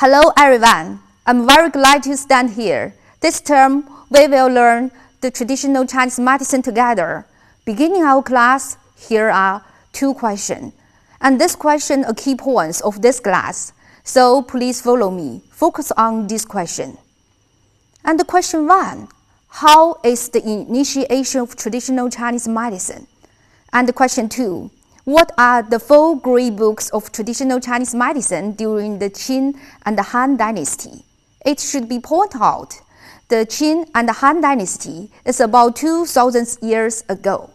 Hello everyone, I'm very glad to stand here. This term, we will learn the traditional Chinese medicine together. Beginning our class, here are 2 questions. And this question are key points of this class. So please follow me. Focus on this question. And the question 1, how is the initiation of traditional Chinese medicine? And the question 2, what are the 4 great books of traditional Chinese medicine during the Qin and the Han Dynasty? It should be pointed out, the Qin and the Han Dynasty is about 2,000 years ago.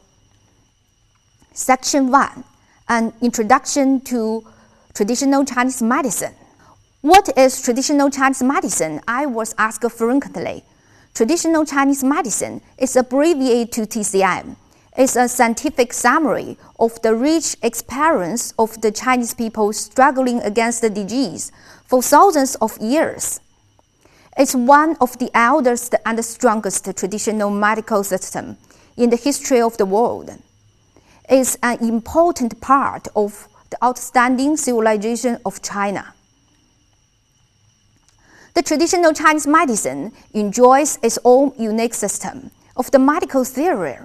Section 1, an introduction to traditional Chinese medicine. What is traditional Chinese medicine? I was asked frequently. Traditional Chinese medicine is abbreviated to TCM. It's a scientific summary of the rich experience of the Chinese people struggling against the disease for thousands of years. It's one of the eldest and strongest traditional medical systems in the history of the world. It's an important part of the outstanding civilization of China. The traditional Chinese medicine enjoys its own unique system of the medical theory,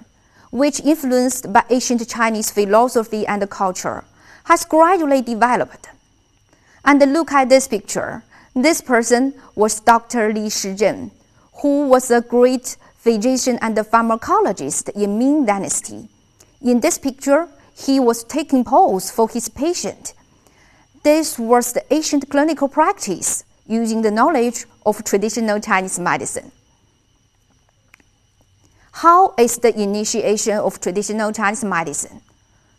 which, influenced by ancient Chinese philosophy and culture, has gradually developed. And look at this picture. This person was Dr. Li Shizhen, who was a great physician and pharmacologist in Ming Dynasty. In this picture, he was taking pulse for his patient. This was the ancient clinical practice using the knowledge of traditional Chinese medicine. How is the initiation of traditional Chinese medicine?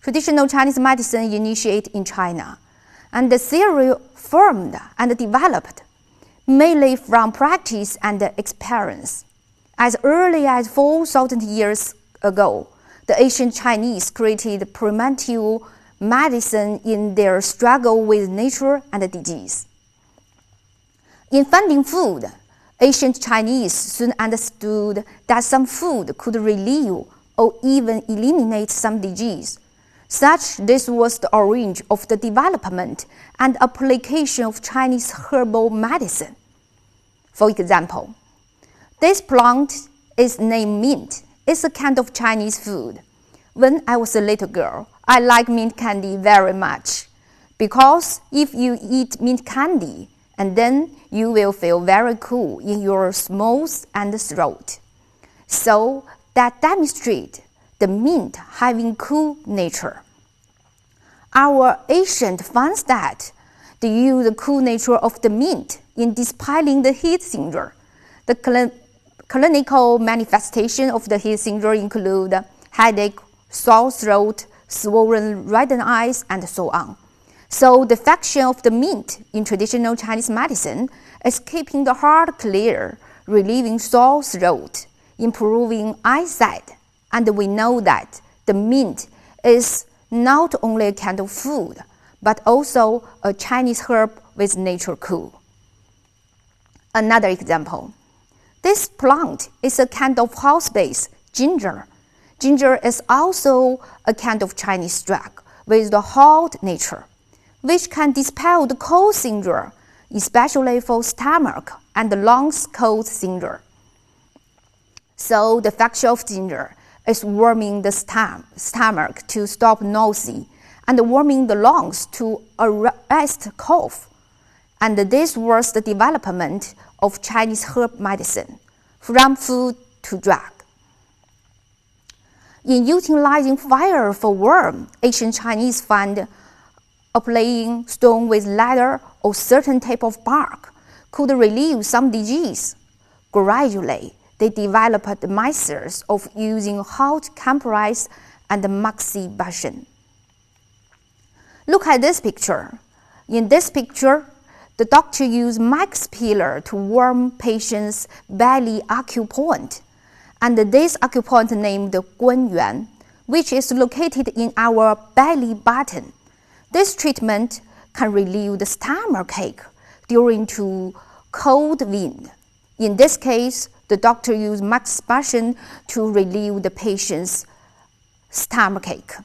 Traditional Chinese medicine initiated in China, and the theory formed and developed mainly from practice and experience. As early as 4,000 years ago, the ancient Chinese created primitive medicine in their struggle with nature and disease. In finding food, ancient Chinese soon understood that some food could relieve or even eliminate some disease. This was the origin of the development and application of Chinese herbal medicine. For example, this plant is named mint. It's a kind of Chinese food. When I was a little girl, I liked mint candy very much, because if you eat mint candy, and then you will feel very cool in your mouth and throat. So that demonstrates the mint having cool nature. Our ancient finds that they use the cool nature of the mint in dispelling the heat syndrome. The clinical manifestation of the heat syndrome include headache, sore throat, swollen reddened eyes, and so on. So the function of the mint in traditional Chinese medicine is keeping the heart clear, relieving sore throat, improving eyesight. And we know that the mint is not only a kind of food, but also a Chinese herb with nature cool. Another example. This plant is a kind of house-based ginger. Ginger is also a kind of Chinese drug with the hot nature, which can dispel the cold syndrome, especially for stomach and lungs cold syndrome. So the function of ginger is warming the stomach to stop nausea and warming the lungs to arrest cough. And this was the development of Chinese herb medicine, from food to drug. In utilizing fire for warmth, ancient Chinese found applying stone with leather or certain type of bark could relieve some disease. Gradually, they developed methods of using hot compress and moxibustion. Look at this picture. In this picture, the doctor used max pillar to warm patient's belly acupoint, and this acupoint named Guanyuan, which is located in our belly button. This treatment can relieve the stomachache during too cold wind. In this case, the doctor used moxibustion to relieve the patient's stomachache.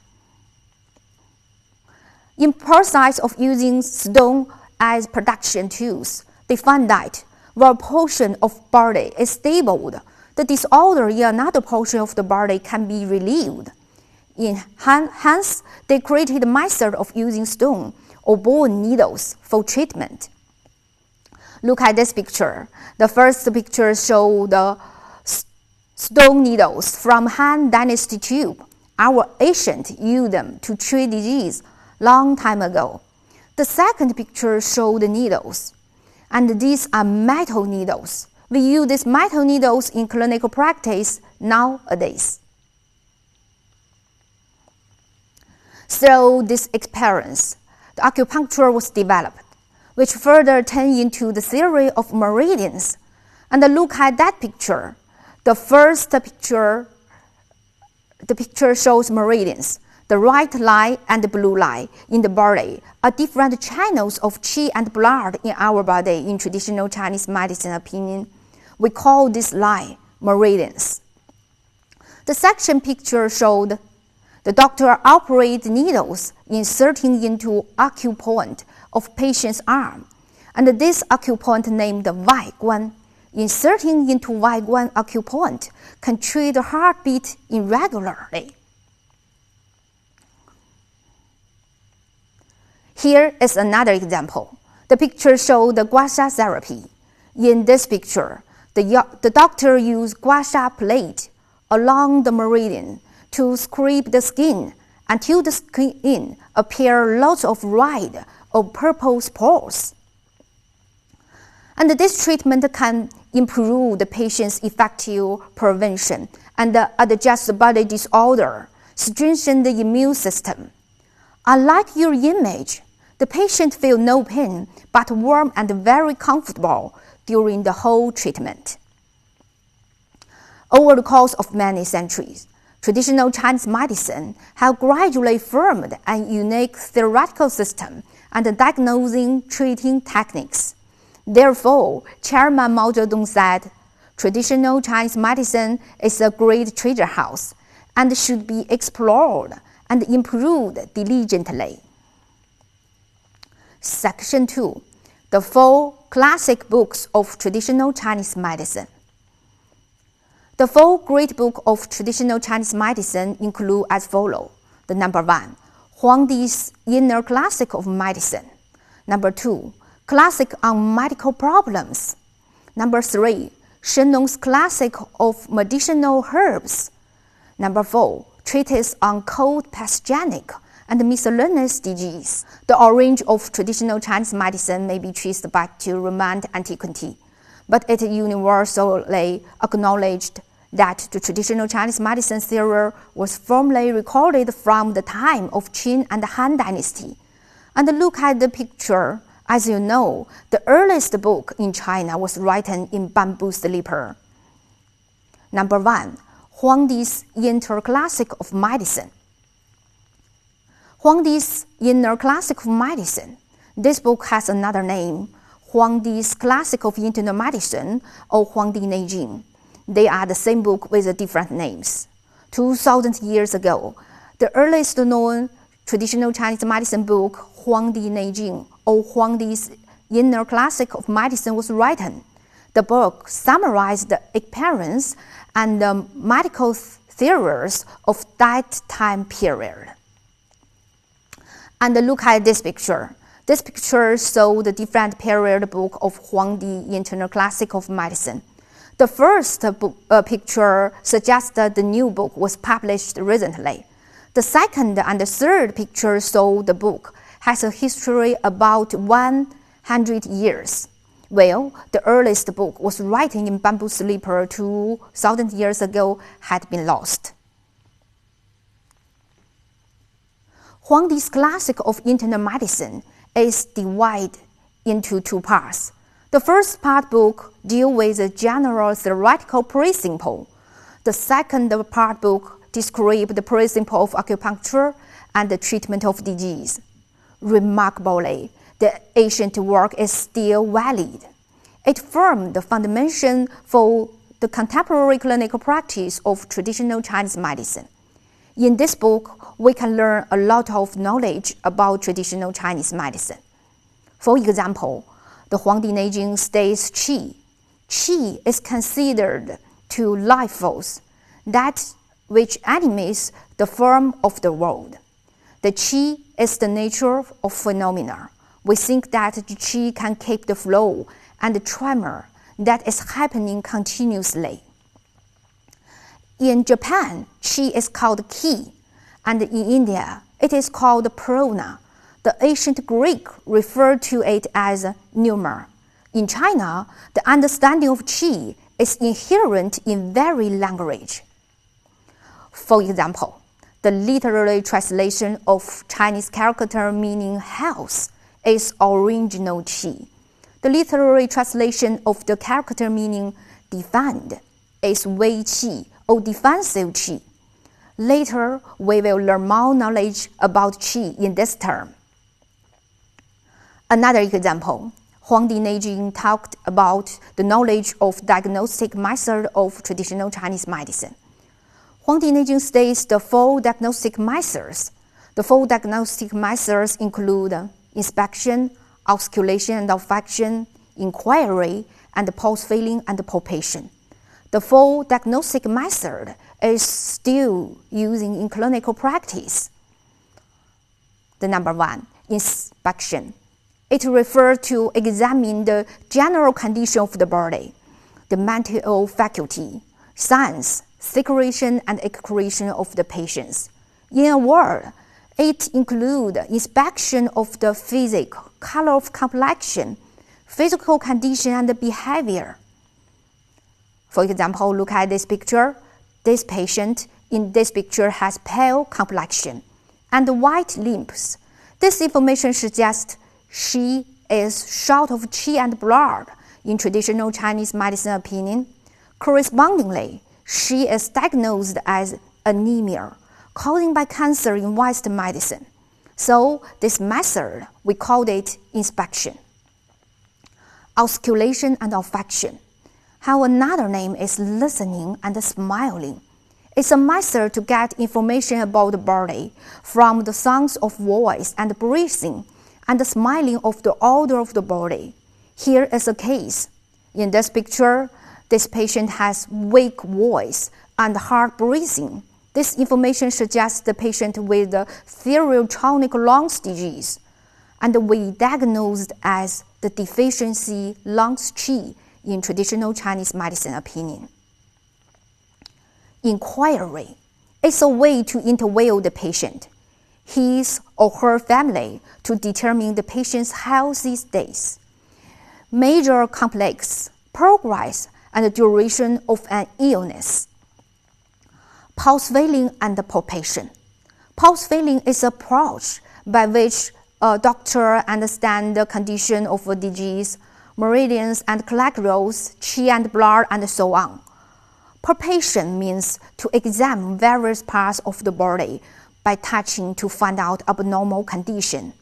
In process of using stone as production tools, They find that where a portion of body is stabilized, the disorder in another portion of the body can be relieved. Hence, they created a method of using stone or bone needles for treatment. Look at this picture. The first picture shows the stone needles from Han Dynasty tube. Our ancients used them to treat disease long time ago. The second picture shows the needles, and these are metal needles. We use these metal needles in clinical practice nowadays. Through this experience, the acupuncture was developed, which further turned into the theory of meridians. And look at that picture. The first picture, the picture shows meridians. The right line and the blue line in the body are different channels of qi and blood in our body. In traditional Chinese medicine opinion, we call this line meridians. The second picture showed the doctor operates needles inserting into acupoint of patient's arm, and this acupoint named Vaiguan, inserting into Vaiguan acupoint can treat the heartbeat irregularly. Here is another example. The picture shows the gua sha therapy. In this picture, the doctor used gua sha plate along the meridian to scrape the skin until the skin appear lots of red or purple spots. And this treatment can improve the patient's effective prevention and adjust the body disorder, strengthen the immune system. Unlike your image, the patient feels no pain but warm and very comfortable during the whole treatment. Over the course of many centuries, traditional Chinese medicine have gradually formed a unique theoretical system and diagnosing treating techniques. Therefore, Chairman Mao Zedong said, traditional Chinese medicine is a great treasure house and should be explored and improved diligently. Section 2. The 4 classic books of traditional Chinese medicine. The 4 great books of traditional Chinese medicine include as follows. The number 1, Huangdi's Inner Classic of Medicine. Number 2, Classic on Medical Problems. Number 3, Shenlong's Classic of Medicinal Herbs. Number 4, Treatise on Cold, Pathogenic, and Miscellaneous Disease. The origin of traditional Chinese medicine may be traced back to Roman antiquity, but it is universally acknowledged that the traditional Chinese medicine theory was formally recorded from the time of Qin and Han Dynasty. And look at the picture. As you know, the earliest book in China was written in bamboo slipper. Number 1, Huangdi's Inner Classic of Medicine. Huangdi's Inner Classic of Medicine. This book has another name, Huangdi's Classic of Internal Medicine or Huangdi Neijing. They are the same book with different names. 2,000 years ago, the earliest known traditional Chinese medicine book, Huangdi Neijing or Huangdi's Inner Classic of Medicine, was written. The book summarized the experience and the medical theories of that time period. And look at this picture. This picture shows the different period book of Huangdi Internal Classic of Medicine. The first picture suggests that the new book was published recently. The second and the third picture show the book has a history about 100 years. Well, the earliest book was written in bamboo slipper 2,000 years ago had been lost. Huangdi's Classic of Internal Medicine is divided into 2 parts. The first part book deals with the general theoretical principle. The second part book describes the principle of acupuncture and the treatment of disease. Remarkably, the ancient work is still valid. It formed the foundation for the contemporary clinical practice of traditional Chinese medicine. In this book, we can learn a lot of knowledge about traditional Chinese medicine. For example, the Huangdi Neijing states qi. Qi is considered to life force, that which animates the form of the world. The qi is the nature of phenomena. We think that the qi can keep the flow and the tremor that is happening continuously. In Japan, qi is called ki, and in India, it is called prana. The ancient Greek referred to it as pneuma. In China, the understanding of qi is inherent in very language. For example, the literary translation of Chinese character meaning health is original qi. The literary translation of the character meaning defend is wei qi or defensive qi. Later, we will learn more knowledge about qi in this term. Another example, Huangdi Neijing talked about the knowledge of diagnostic method of traditional Chinese medicine. Huangdi Neijing states the 4 diagnostic methods. The 4 diagnostic methods include inspection, auscultation and olfaction, inquiry, and pulse feeling and palpation. The 4 diagnostic method is still using in clinical practice. The number 1, inspection. It refers to examine the general condition of the body, the mental faculty, signs, secretion and excretion of the patients. In a word, it includes inspection of the physique, color of complexion, physical condition and behavior. For example, look at this picture. This patient in this picture has pale complexion and white limbs. This information suggests she is short of qi and blood in traditional Chinese medicine opinion. Correspondingly, she is diagnosed as anemia, caused by cancer in Western medicine. So this method, we called it inspection. Auscultation and olfaction. How another name is listening and smiling. It's a method to get information about the body from the sounds of voice and breathing and the smiling of the odor of the body. Here is a case. In this picture, this patient has weak voice and hard breathing. This information suggests the patient with thyroid lungs disease, and we diagnosed as the deficiency lungs qi in traditional Chinese medicine opinion. Inquiry is a way to interview the patient, his or her family, to determine the patient's healthy status, major complex, progress, and the duration of an illness. Pulse feeling and palpation. Pulse feeling is an approach by which a doctor understands the condition of a disease, meridians and cholesterol, qi and blood, and so on. Palpation means to examine various parts of the body by touching to find out abnormal condition.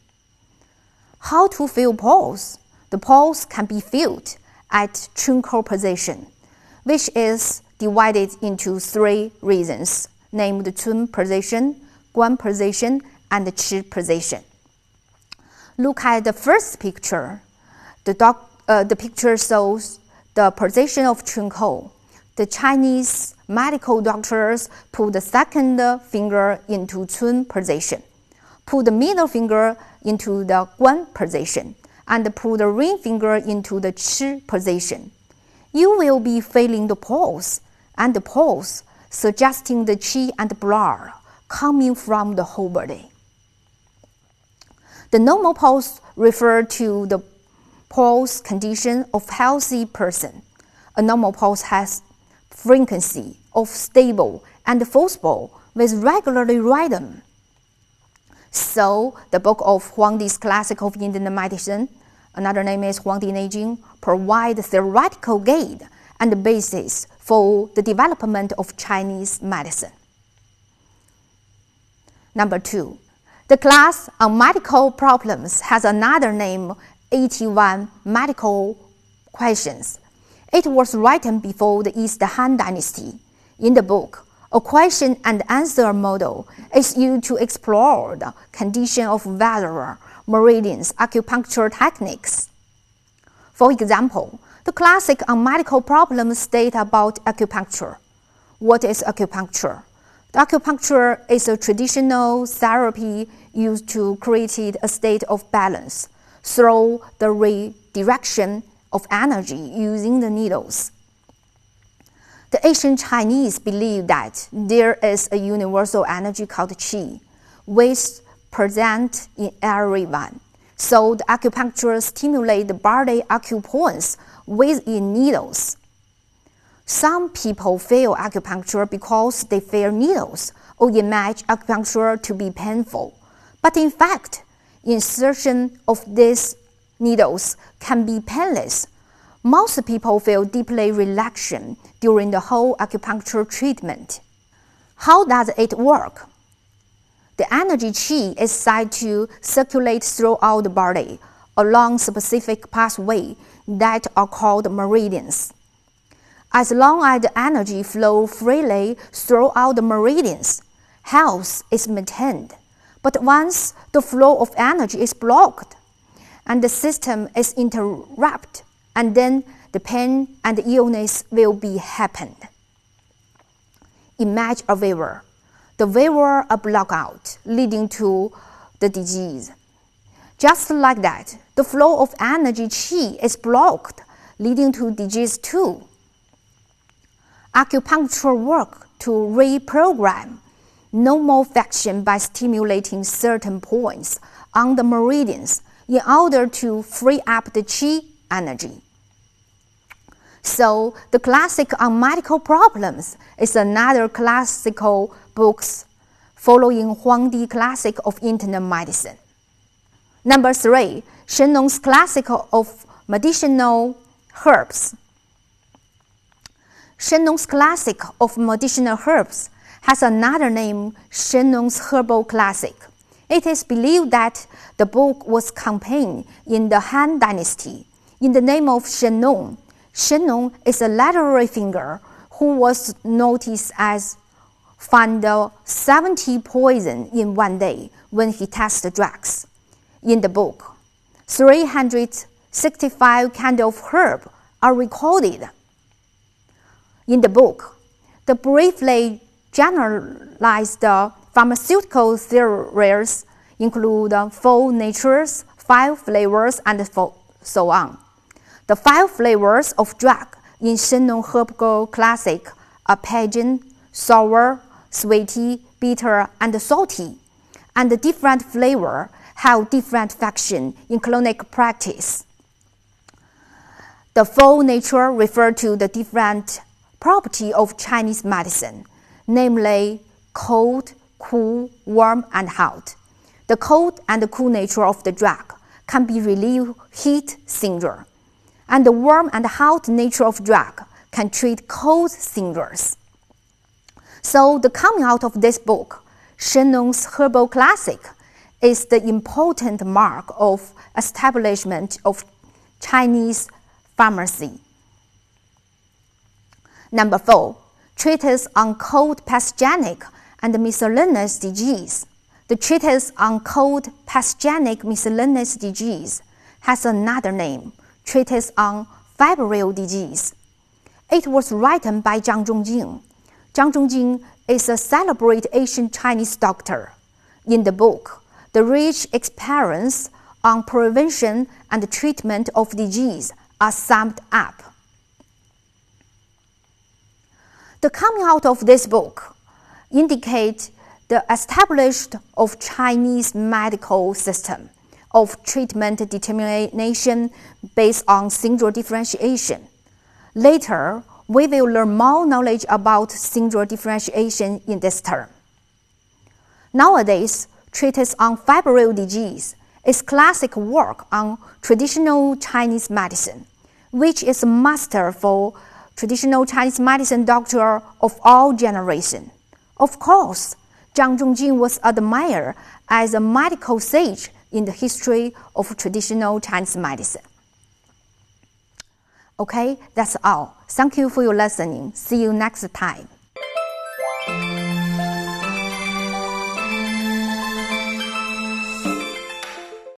How to feel pulse? The pulse can be felt at truncal position, which is divided into 3 regions, named Cun position, Guan position, and Qi position. Look at the first picture. The picture shows the position of truncal. The Chinese medical doctors put the second finger into Cun position, put the middle finger into the Guan position, and put the ring finger into the Qi position. You will be feeling the pulse, and the pulse suggesting the qi and blood coming from the whole body. The normal pulse refers to the pulse condition of healthy person. A normal pulse has frequency of stable and forcible with regular rhythm. So, the book of Huangdi's Classic of Indian Medicine, another name is Huangdi Neijing, provides theoretical guide and basis for the development of Chinese medicine. Number 2, the class on medical problems has another name, 81 medical questions. It was written before the East Han Dynasty. In the book, a question and answer model is used to explore the condition of weather, meridians, acupuncture techniques. For example, the classic medical problem state about acupuncture. What is acupuncture? The acupuncture is a traditional therapy used to create a state of balance through the redirection of energy using the needles. The ancient Chinese believed that there is a universal energy called qi, which is present in everyone. So the acupuncture stimulates the body acupoints with needles. Some people fear acupuncture because they fear needles or imagine acupuncture to be painful. But in fact, insertion of these needles can be painless. Most people feel deeply relaxation during the whole acupuncture treatment. How does it work? The energy qi is said to circulate throughout the body along specific pathways that are called meridians. As long as the energy flows freely throughout the meridians, health is maintained. But once the flow of energy is blocked and the system is interrupted, and then the pain and illness will be happened. Imagine a fever. The fever a blackout leading to the disease. Just like that, the flow of energy qi is blocked, leading to disease too. Acupuncture works to reprogram normal function by stimulating certain points on the meridians in order to free up the qi energy. So, the classic on medical problems is another classical books following Huangdi Classic of Internal Medicine. Number 3, Shenlong's Classic of Medicinal Herbs. Shenlong's Classic of Medicinal Herbs has another name, Shenlong's Herbal Classic. It is believed that the book was composed in the Han Dynasty in the name of Shenlong. Shenlong is a literary figure who was noticed as found 70 poison in one day when he tested drugs. In the book, 365 kinds of herbs are recorded. In the book, the briefly generalized pharmaceutical theories include 4 natures, 5 flavors, and so on. The 5 flavors of drug in Shenlong Herbal Classic are pungent, sour, sweety, bitter, and salty, and the different flavors have different function in clinical practice. The 4 natures refer to the different property of Chinese medicine, namely cold, cool, warm, and hot. The cold and cool nature of the drug can be relieve heat syndrome, and the warm and hot nature of drug can treat cold syndromes. So the coming out of this book, Shenlong's Herbal Classic, is the important mark of establishment of Chinese pharmacy. Number 4, Treatise on Cold Pathogenic and Miscellaneous Disease. The Treatise on Cold Pathogenic Miscellaneous Disease has another name, Treatise on Febrile Disease. It was written by Zhang Zhongjing. Zhang Zhongjing is a celebrated ancient Chinese doctor. In the book, the rich experience on prevention and treatment of disease are summed up. The coming out of this book indicates the establishment of Chinese medical system of treatment determination based on syndrome differentiation. Later, we will learn more knowledge about syndrome differentiation in this term. Nowadays, Treatise on Febrile Disease is classic work on traditional Chinese medicine, which is a master for traditional Chinese medicine doctor of all generations. Of course, Zhang Zhongjing was admired as a medical sage in the history of traditional Chinese medicine. Okay, that's all. Thank you for your listening. See you next time.